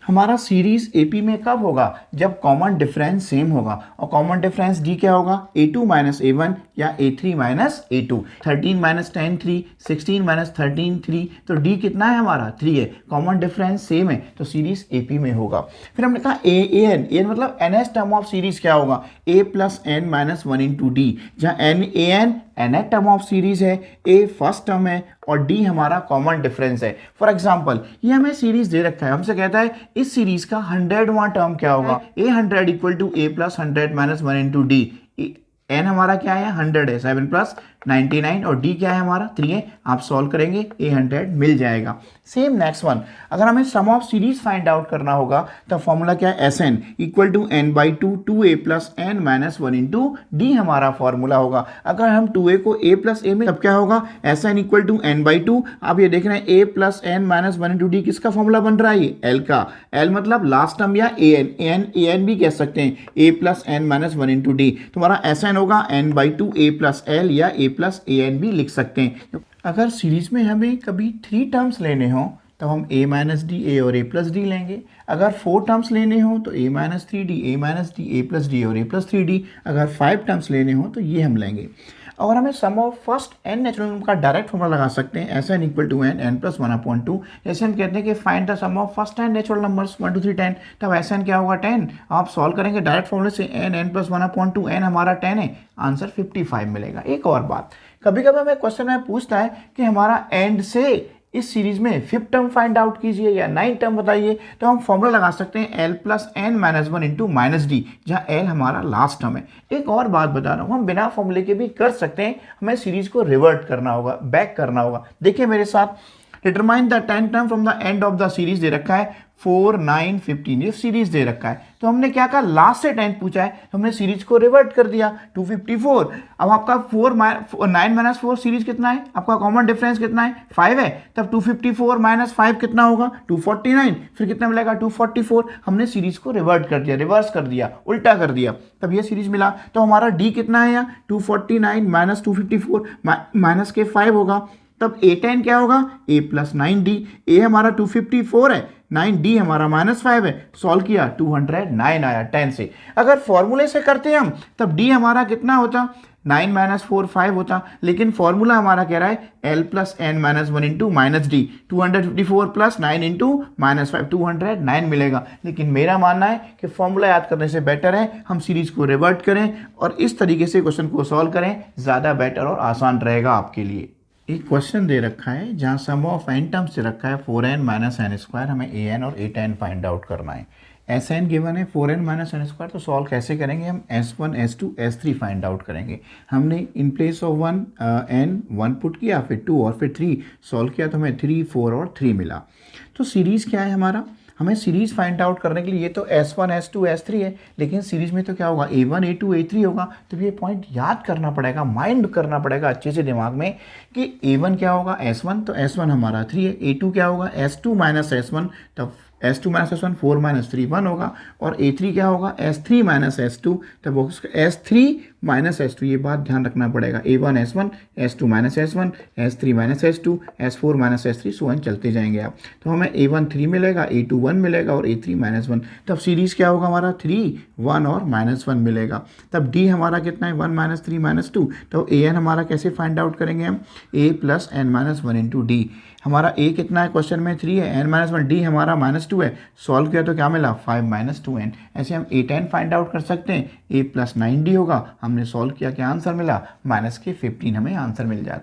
हमारा series AP में कब होगा? जब कॉमन डिफरेंस सेम होगा। और कॉमन डिफरेंस डी क्या होगा? a2 माइनस a1 या a3 minus a2। 13 minus 10 3, 16 minus 13 3, तो डी कितना है हमारा? 3 है। कॉमन डिफरेंस सेम है तो सीरीज एपी में होगा। फिर हमने कहा एन मतलब nth टर्म ऑफ सीरीज क्या होगा? a plus n minus one into d, जहाँ n nth term of series है, a फर्स्ट टर्म है और d हमारा कॉमन डिफरेंस है। फॉर एग्जांपल ये हमें सीरीज दे रखा है, हमसे कहता है इस सीरीज का 100वां टर्म क्या होगा? a100 equal to a plus 100 minus one into d. n हमारा क्या है? 100 है, 7 प्लस 99 और d क्या है हमारा? 3 है। आप सॉल्व करेंगे a100 मिल जाएगा। सेम नेक्स्ट वन, अगर हमें sum of series find out करना होगा तो फॉर्मूला क्या है? Sn equal to n by two 2a plus n minus one into d हमारा फॉर्मूला होगा। अगर हम 2a को a प्लस ए में, तब क्या होगा? Sn equal to n by two. आप ये देख रहे हैं a plus n minus one into d किसका फॉर्मूला बन रहा है? ये l का। l मतलब लास्ट टर्म या an भी कह सकते हैं, a plus n minus one into d. तुम्हारा Sn होगा n by two a plus l या a प्लस ए एन भी लिख सकते हैं। अगर सीरीज में हमें कभी 3 टर्म्स लेने हो तो हम a माइनस डी ए और a प्लस डी लेंगे। अगर 4 टर्म्स लेने हो तो a minus three D A minus D A plus D और a प्लस थ्री डी। अगर 5 टर्म्स लेने हो तो ये हम लेंगे। और हमें sum of first n natural number का डायरेक्ट फॉर्मूला लगा सकते हैं, Sn equal to n plus 1/2। जैसे हम कहते हैं कि find the sum of first 10 natural numbers 1 2 3 10, तब Sn क्या होगा? 10। आप सॉल्व करेंगे डायरेक्ट फॉर्मूले से, n प्लस 1/2, n हमारा 10 है, आंसर 55 मिलेगा। एक और बात, कभी कभी हमें क्वेश्चन में पूछता है कि हमारा एंड से इस सीरीज में 5th टर्म फाइंड आउट कीजिए या 9th टर्म बताइए, तो हम फॉर्मूला लगा सकते हैं l plus n minus one into minus d, जहाँ l हमारा लास्ट टर्म है। एक और बात बता रहा हूँ, हम बिना फॉर्मूले के भी कर सकते हैं, हमें सीरीज को रिवर्ट करना होगा, बैक करना होगा। देखिए मेरे साथ, determine the 10th term from the end of the series दे रखा है 4 9 15, ये सीरीज दे रखा है। तो हमने क्या कहा? लास्ट से 10th पूछा है, हमने सीरीज को रिवर्ट कर दिया 254। अब आपका 9 माइनस 4 सीरीज कितना है? आपका कॉमन डिफरेंस कितना है? 5 है। तब 254 माइनस 5 कितना होगा? 249। फिर कितना मिलेगा? 244। हमने सीरीज को रिवर्ट कर दिया, रिवर्स कर दिया, उल्टा कर दिया, तब ये सीरीज मिला। तो हमारा डी कितना है? यहाँ 249 माइनस 254 माइनस के 5 होगा, तब a10 क्या होगा? a plus 9d। a हमारा 254 है, 9d हमारा माइनस 5 है, सॉल्व किया 209 आया 10 से। अगर फॉर्मूले से करते हम तब d हमारा कितना होता? 9 माइनस 4 5 होता, लेकिन फॉर्मूला हमारा कह रहा है l plus n minus one into minus d. 254 plus 9 into minus 5, 209 मिलेगा। लेकिन मेरा मानना है कि फॉर्मूला याद करने से बेटर है हम सीरीज को रिवर्ट करें और इस तरीके से क्वेश्चन को सॉल्व करें, ज़्यादा बेटर और आसान रहेगा आपके लिए। एक क्वेश्चन दे रखा है जहाँ सम ऑफ एन टर्म्स दे रखा है 4n माइनस एन स्क्वायर, हमें an और a10 फाइंड आउट करना है। Sn गिवन है 4n माइनस एन स्क्वायर, तो सॉल्व कैसे करेंगे? हम s1 s2 s3 find out करेंगे। हमने इन प्लेस ऑफ 1 पुट किया, फिर 2 और फिर 3 सॉल्व किया, तो हमें 3 4 और 3 मिला। तो सीरीज़ क्या है हमारा? हमें सीरीज फाइंड आउट करने के लिए, ये तो S1 S2 S3 है, लेकिन सीरीज में तो क्या होगा? A1 A2 A3 होगा। तो ये पॉइंट याद करना पड़ेगा, माइंड करना पड़ेगा अच्छे से दिमाग में कि A1 क्या होगा? S1, तो S1 हमारा 3 है। A2 क्या होगा? S2 माइनस S1, तब S2 माइनस S1 4 माइनस 3 1 होगा। और A3 क्या होगा? S3 माइनस S2, तब उसका S3 माइनस S2, ये बात ध्यान रखना पड़ेगा। A1 S1, S2 minus S1, S3 minus S2, S4 minus S3, सो चलते जाएंगे आप। तो हमें A1 3 मिलेगा, A2 1 मिलेगा और A3 माइनस 1। तब सीरीज क्या होगा हमारा? 3 1 और माइनस 1 मिलेगा। तब D हमारा कितना है? 1 माइनस 3 माइनस 2। तो an हमारा कैसे फाइंड आउट करेंगे हम? a plus n minus one into d. हमारा a कितना है? क्वेश्चन में 3 है, n माइनस 1, d हमारा माइनस 2 है, सॉल्व किया तो क्या मिला? 5 माइनस 2n। ऐसे हम a10 फाइंड आउट कर सकते हैं, a प्लस 9d होगा, हमने सॉल्व किया, क्या आंसर मिला? माइनस के 15 हमें आंसर मिल जाता है।